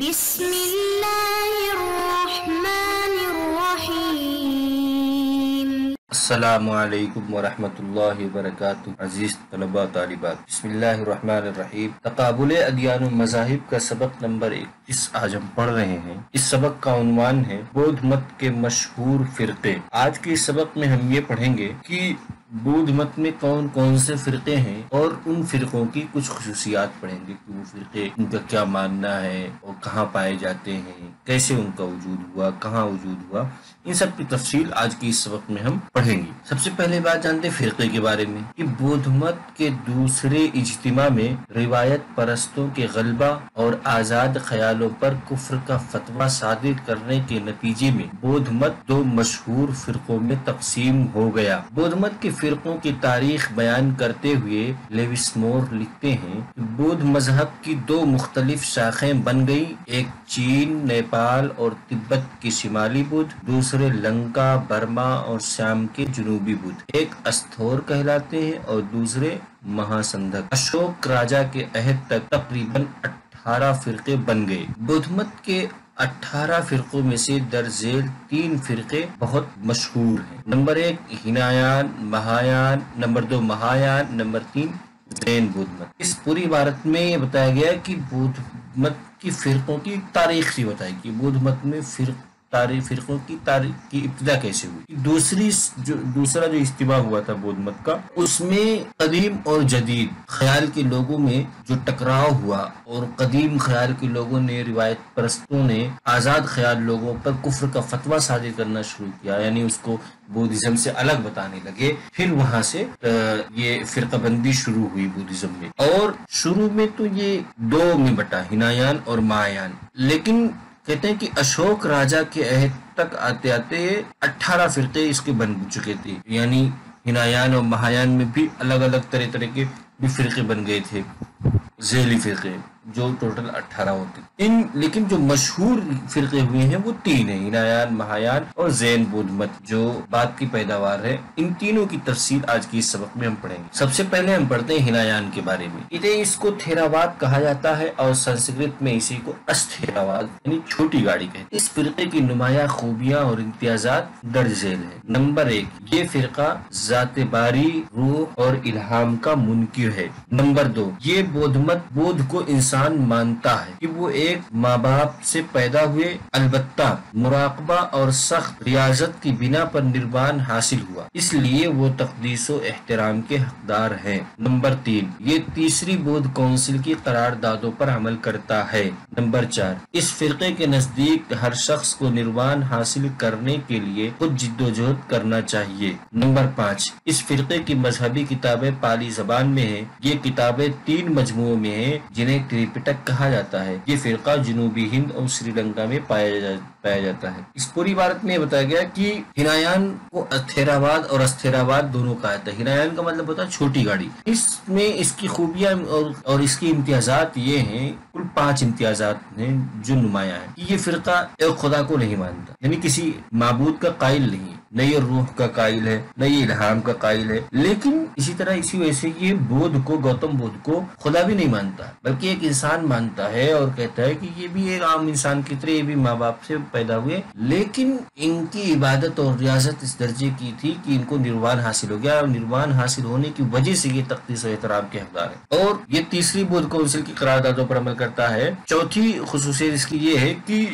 بسم اللہ الرحمن الرحیم۔ السلام علیکم ورحمۃ اللہ وبرکاتہ۔ عزیز طلباء طالبات، بسم اللہ الرحمن الرحیم۔ تقابل ادیان و مذاہب کا سبق نمبر 31 آج ہم پڑھ رہے ہیں۔ اس سبق کا عنوان ہے بودھ مت کے مشہور فرقے۔ آج کے اس سبق میں ہم یہ پڑھیں گے کہ بودھ مت میں کون کون سے فرقے ہیں اور ان فرقوں کی کچھ خصوصیات پڑھیں گے کہ وہ فرقے ان کا کیا ماننا ہے اور کہاں پائے جاتے ہیں، کیسے ان کا وجود ہوا، کہاں وجود ہوا، ان سب کی تفصیل آج کے اس سبق میں ہم پڑھیں گے۔ سب سے پہلے بات جانتے ہیں فرقے کے بارے میں کہ بودھ مت کے دوسرے اجتماع میں روایت پرستوں کے غلبہ اور آزاد خیالوں پر کفر کا فتویٰ صادر کرنے کے نتیجے میں بودھ مت دو مشہور فرقوں میں تقسیم ہو گیا۔ بودھ مت کے فرقوں کی تاریخ بیان کرتے ہوئے لیوس مور لکھتے ہیں کہ بودھ مذہب کی دو مختلف شاخیں بن گئی، ایک چین، نیپال اور تبت کے شمالی بدھ، دوسرے لنکا، برما اور شام کے جنوبی بدھ، ایک استھور کہلاتے ہیں اور دوسرے مہاسندھک۔ اشوک راجا کے عہد تک تقریباً 18 فرقے بن گئے۔ بودھ مت کے 18 فرقوں میں سے درج ذیل 3 فرقے بہت مشہور ہیں۔ نمبر 1 ہینایان مہایان، نمبر 2 مہایان، نمبر 3 زین بودھ مت۔ اس پوری عبارت میں یہ بتایا گیا کہ بودھ مت کی فرقوں کی تاریخ سے بتائی کہ بودھ مت میں فرقوں کی تاریخ کی ابتدا کیسے ہوئی۔ دوسرا جو اجتماع ہوا تھا بودھ مت کا، اس میں قدیم اور جدید خیال کے لوگوں میں جو ٹکراؤ ہوا اور قدیم خیال کے لوگوں نے، روایت پرستوں نے آزاد خیال لوگوں پر کفر کا فتویٰ صادر کرنا شروع کیا، یعنی اس کو بودھزم سے الگ بتانے لگے۔ پھر وہاں سے یہ فرقہ بندی شروع ہوئی بودھزم میں، اور شروع میں تو یہ دو میں بٹا، ہینایان اور مہایان، لیکن کہتے ہیں کہ اشوک راجا کے عہد تک آتے آتے 18 فرقے اس کے بن چکے تھے، یعنی ہینایان اور مہایان میں بھی الگ الگ طرح کے بھی فرقے بن گئے تھے، ذیلی فرقے، جو ٹوٹل 18 ہوتے۔ لیکن جو مشہور فرقے ہوئے ہیں وہ 3 ہیں، ہینایان، مہایان اور زین بودھ مت، جو بعد کی پیداوار ہے۔ ان تینوں کی تفصیل آج کی اس سبق میں ہم پڑھیں گے۔ سب سے پہلے ہم پڑھتے ہیں ہینایان کے بارے میں۔ اس کو تھیراواد کہا جاتا ہے اور سنسکرت میں اسی کو استھیراواد یعنی چھوٹی گاڑی کہتے ہیں۔ اس فرقے کی نمایاں خوبیاں اور امتیازات درج ذیل ہیں۔ نمبر 1 یہ فرقہ ذات باری، روح اور الہام کا منکر ہے۔ نمبر 2 یہ بودھ مت بودھ کو انسان مانتا ہے کہ وہ ایک ماں باپ سے پیدا ہوئے، البتہ مراقبہ اور سخت ریاضت کی بنا پر نروان حاصل ہوا، اس لیے وہ تقدیس و احترام کے حقدار ہیں۔ نمبر 3 یہ تیسری بودھ کونسل کی قراردادوں پر عمل کرتا ہے۔ نمبر 4 اس فرقے کے نزدیک ہر شخص کو نروان حاصل کرنے کے لیے خود جد و جہد کرنا چاہیے۔ نمبر 5 اس فرقے کی مذہبی کتابیں پالی زبان میں ہیں۔ یہ کتابیں 3 مجموعوں میں ہیں جنہیں تریپٹک کہا جاتا ہے۔ یہ فرقہ جنوبی ہند اور سری لنکا میں پایا جاتا ہے۔ اس پوری عبارت میں بتایا گیا کہ ہینایان کو تھیراواد اور استھیراواد دونوں کہا جاتا ہے۔ ہینایان کا مطلب ہوتا ہے چھوٹی گاڑی۔ اس میں اس کی خوبیاں اور اس کی امتیازات یہ ہیں، کل 5 امتیازات ہیں جو نمایاں ہیں۔ یہ فرقہ ایک خدا کو نہیں مانتا، یعنی کسی معبود کا قائل نہیں، نہ یہ روح کا قائل ہے، نہ یہ الہام کا قائل ہے، لیکن اسی طرح اسی وجہ سے یہ گوتم بدھ کو خدا بھی نہیں مانتا، بلکہ ایک انسان مانتا ہے اور کہتا ہے کہ یہ بھی ایک عام انسان کی طرح، یہ بھی ماں باپ سے پیدا ہوئے، لیکن ان کی عبادت اور ریاضت اس درجے کی تھی کہ ان کو نروان حاصل ہو گیا، اور نروان حاصل ہونے کی وجہ سے یہ تقدیس و احترام کے حقدار ہے۔ اور یہ تیسری بودھ کونسل کی قراردادوں پر عمل کرتا ہے۔ چوتھی خصوصیت اس کی یہ ہے کہ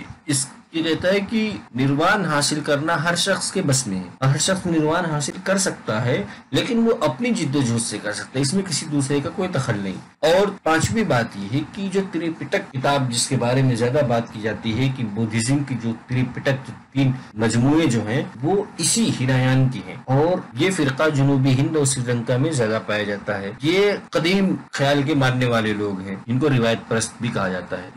یہ کہتا ہے کہ نروان حاصل کرنا ہر شخص کے بس میں ہے، اور ہر شخص نروان حاصل کر سکتا ہے، لیکن وہ اپنی جد و جہد سے کر سکتا ہے، اس میں کسی دوسرے کا کوئی دخل نہیں۔ اور 5ویں بات یہ ہے کہ جو تریپٹک کتاب جس کے بارے میں زیادہ بات کی جاتی ہے کہ بودھزم کی جو تریپٹک 3 مجموعے جو ہیں وہ اسی ہینایان کی ہیں، اور یہ فرقہ جنوبی ہند اور سری لنکا میں زیادہ پایا جاتا ہے۔ یہ قدیم خیال کے ماننے والے لوگ ہیں، جن کو روایت پرست بھی کہا جاتا ہے۔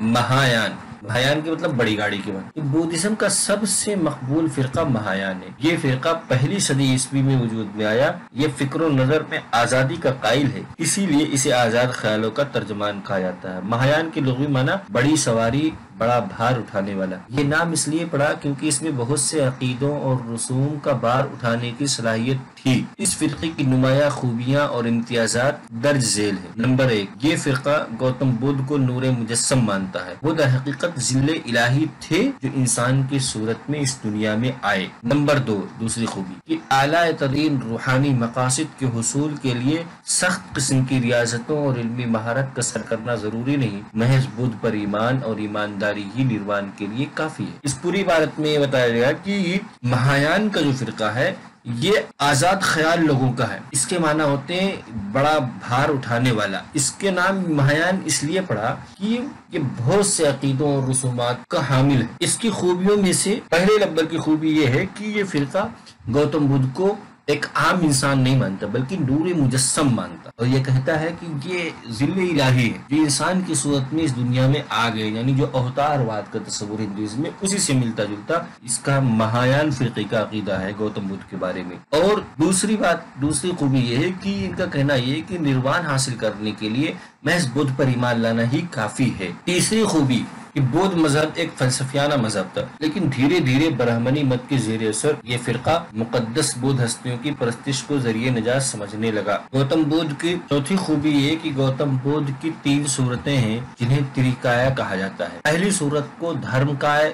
مہایان کے مطلب بڑی گاڑی کے بعد بودھزم کا سب سے مقبول فرقہ مہایان ہے۔ یہ فرقہ پہلی صدی عیسوی میں وجود میں آیا۔ یہ فکر و نظر میں آزادی کا قائل ہے، اسی لیے اسے آزاد خیالوں کا ترجمان کہا جاتا ہے۔ مہایان کی لغوی معنی بڑی سواری، بڑا بھار اٹھانے والا۔ یہ نام اس لیے پڑا کیونکہ اس میں بہت سے عقیدوں اور رسوم کا بار اٹھانے کی صلاحیت تھی۔ تھی۔ اس فرقے کی نمایاں خوبیاں اور امتیازات درج ذیل ہیں۔ نمبر 1، یہ فرقہ گوتم بدھ کو نور مجسم مانتا ہے۔ وہ در حقیقت ذل الہی تھے جو انسان کی صورت میں اس دنیا میں آئے۔ نمبر 2، دوسری خوبی کہ اعلیٰ ترین روحانی مقاصد کے حصول کے لیے سخت قسم کی ریاضتوں اور علمی مہارت کا سر کرنا ضروری نہیں، محض بدھ پر ایمان اور ایمانداری ہی نروان کے لیے کافی ہے۔ اس پوری عبارت میں یہ بتایا گیا کہ مہایان کا جو فرقہ ہے یہ آزاد خیال لوگوں کا ہے۔ اس کے معنی ہوتے ہیں بڑا بھار اٹھانے والا۔ اس کے نام مہایان اس لیے پڑا کہ یہ بہت سے عقیدوں اور رسومات کا حامل ہے۔ اس کی خوبیوں میں سے پہلے نمبر کی خوبی یہ ہے کہ یہ فرقہ گوتم بدھ کو ایک عام انسان نہیں مانتا بلکہ نور مجسم مانتا، اور یہ کہتا ہے کہ یہ ذل الہی ہے جو انسان کی صورت میں اس دنیا میں آ گئے، یعنی جو اوتار واد کا تصور ہندوازم میں اسی سے ملتا جلتا اس کا مہایان فرقے کا عقیدہ ہے گوتم بدھ کے بارے میں۔ اور دوسری خوبی یہ ہے کہ ان کا کہنا یہ ہے کہ نروان حاصل کرنے کے لیے محض بدھ پر ایمان لانا ہی کافی ہے۔ تیسری خوبی کہ بودھ مذہب ایک فلسفیانہ مذہب تھا، لیکن دھیرے دھیرے برہمنی مت کے زیر اثر یہ فرقہ مقدس بودھ ہستیوں کی پرستش کو ذریعہ نجات سمجھنے لگا۔ گوتم بدھ کی چوتھی خوبی یہ کہ گوتم بدھ کی 3 صورتیں ہیں جنہیں تریکایا کہا جاتا ہے۔ پہلی صورت کو دھرم کائے،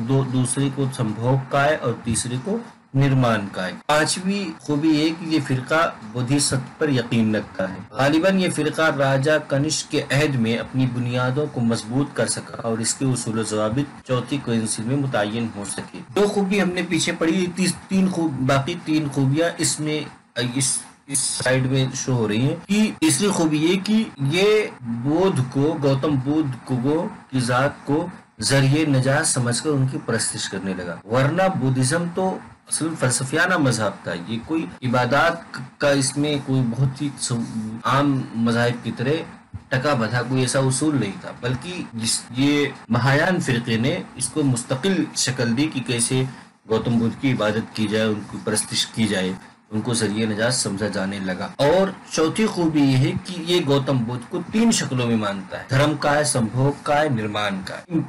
دوسری کو سمبھوگ کائے اور تیسری کو نرمان کا ہے۔ 5ویں خوبی یہ کہ یہ فرقہ بدھیست پر یقین رکھتا ہے۔ غالباً یہ فرقہ راجہ کنشک کے عہد میں اپنی بنیادوں کو مضبوط کر سکا اور اس کے اصول و ضوابط چوتھی کونسل میں متعین ہو سکے۔ 2 خوبی ہم نے پیچھے پڑھی، باقی 3 خوبیاں اس میں اس سائیڈ میں شو ہو رہی ہیں۔ کہ تیسری خوبی یہ کہ یہ گوتم بدھ کو کی ذات کو ذریعہ نجات سمجھ کر ان کی پرستش کرنے لگا، ورنہ بدھزم تو اصل فلسفیانہ مذہب تھا۔ یہ کوئی عبادات کا اس میں کوئی بہت ہی عام مذاہب کی طرح ٹکا بدھا کوئی ایسا اصول نہیں تھا، بلکہ یہ مہایان فرقے نے اس کو مستقل شکل دی کہ کیسے گوتم بدھ کی عبادت کی جائے، ان کی پرستش کی جائے، ان کو ذریعہ نجات سمجھا جانے لگا۔ اور چوتھی خوبی یہ ہے کہ یہ گوتم بدھ کو 3 شکلوں میں مانتا ہے، دھرم کائے، سمبھوگ کائے، نرمان کائے۔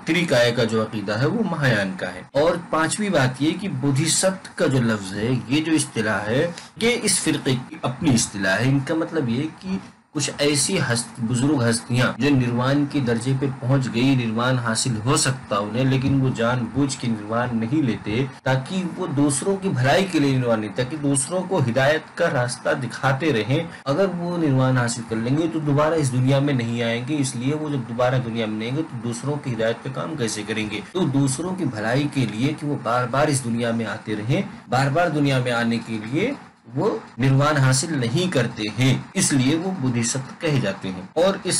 تریکائے کا جو عقیدہ ہے وہ مہایان کا ہے۔ اور 5ویں بات یہ کہ بدھیست کا جو لفظ ہے، یہ جو اصطلاح ہے، یہ اس فرقے کی اپنی اصطلاح ہے۔ ان کا مطلب یہ کہ کچھ ایسی بزرگ ہستیاں جو نروان کے درجے پہ پہنچ گئی، نروان حاصل ہو سکتا انہیں، لیکن وہ جان بوجھ کے نروان نہیں لیتے تاکہ وہ دوسروں کی بھلائی کے لیے نروان نہیں، تاکہ دوسروں کو ہدایت کا راستہ دکھاتے رہیں۔ اگر وہ نروان حاصل کر لیں گے تو دوبارہ اس دنیا میں نہیں آئیں گے، اس لیے وہ جب دوبارہ دنیا میں نہیں آئیں گے تو دوسروں کی ہدایت پہ کام کیسے کریں گے؟ تو دوسروں کی بھلائی کے لیے کہ وہ بار بار اس دنیا میں آتے رہیں، بار بار دنیا میں آنے کے لیے وہ نروان حاصل نہیں کرتے ہیں، اس لیے وہ بدھیست کہے جاتے ہیں۔ اور اس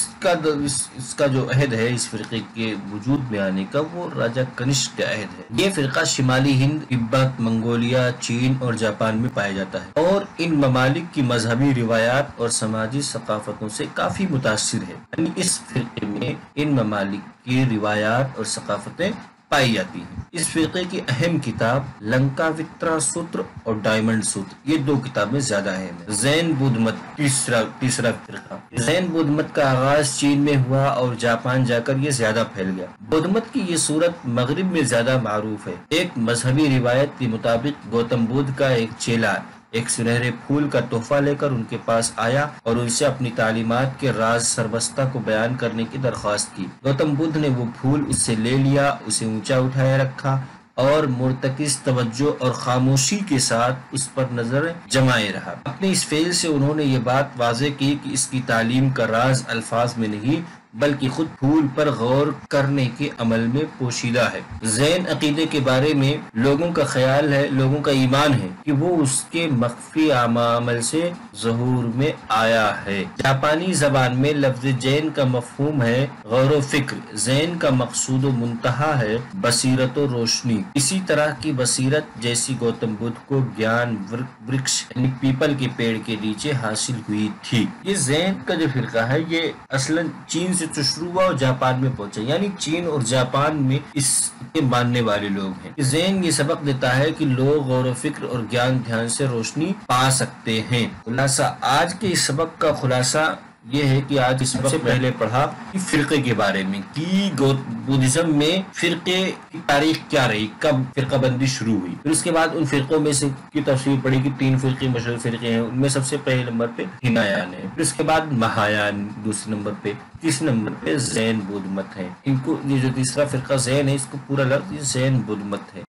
کا جو عہد ہے اس فرقے کے وجود میں آنے کا، وہ راجہ کنشک کا عہد ہے۔ یہ فرقہ شمالی ہند، تبت، منگولیا، چین اور جاپان میں پایا جاتا ہے، اور ان ممالک کی مذہبی روایات اور سماجی ثقافتوں سے کافی متاثر ہے۔ یعنی اس فرقے میں ان ممالک کی روایات اور ثقافتیں پائی جاتی ہیں۔ اس فرقے کی اہم کتاب لنکا وترا سوتر اور ڈائمنڈ سوتر، یہ 2 کتابیں زیادہ اہم ہیں۔ زین بدھ مت، تیسرا فرقہ۔ زین بدھ مت کا آغاز چین میں ہوا اور جاپان جا کر یہ زیادہ پھیل گیا۔ بدھ مت کی یہ صورت مغرب میں زیادہ معروف ہے۔ ایک مذہبی روایت کے مطابق گوتم بدھ کا ایک چیلا ایک سنہرے پھول کا تحفہ لے کر ان کے پاس آیا اور ان سے اپنی تعلیمات کے راز سربستہ کو بیان کرنے کی درخواست کی۔ گوتم بدھ نے وہ پھول اس سے لے لیا، اسے اونچا اٹھائے رکھا اور مرتکز توجہ اور خاموشی کے ساتھ اس پر نظر جمائے رہا۔ اپنے اس فعل سے انہوں نے یہ بات واضح کی کہ اس کی تعلیم کا راز الفاظ میں نہیں بلکہ خود پھول پر غور کرنے کے عمل میں پوشیدہ ہے۔ زین عقیدے کے بارے میں لوگوں کا خیال ہے، لوگوں کا ایمان ہے کہ وہ اس کے مخفی عمل سے ظہور میں آیا ہے۔ جاپانی زبان میں لفظ جین کا مفہوم ہے غور و فکر۔ زین کا مقصود و منتہا ہے بصیرت و روشنی۔ اسی طرح کی بصیرت جیسی گوتم بدھ کو گیان ورکش یعنی پیپل کے پیڑ کے نیچے حاصل ہوئی تھی۔ یہ زین کا جو فرقہ ہے یہ اصلاً چین سے شروع ہوا اور جاپان میں پہنچا، یعنی چین اور جاپان میں اس کے ماننے والے لوگ ہیں۔ زین یہ سبق دیتا ہے کہ لوگ غور و فکر اور گیان دھیان سے روشنی پا سکتے ہیں۔ خلاصہ، آج کے اس سبق کا خلاصہ یہ ہے کہ آج اس وقت پہلے پڑھا کہ فرقے کے بارے میں کہ بدھزم میں فرقے کی تاریخ کیا رہی، کب فرقہ بندی شروع ہوئی. پھر اس کے بعد ان فرقوں میں سے کی تفصیل پڑھی کہ 3 فرقے مشہور فرقے ہیں. ان میں سب سے پہلے نمبر پہ ہینایان ہے، پھر اس کے بعد مہایان دوسرے نمبر پہ، تیسرے نمبر پہ زین بدھ مت ہے. ان کو یہ جو تیسرا فرقہ زین ہے، اس کو پورا لفظ زین بدھ مت ہے.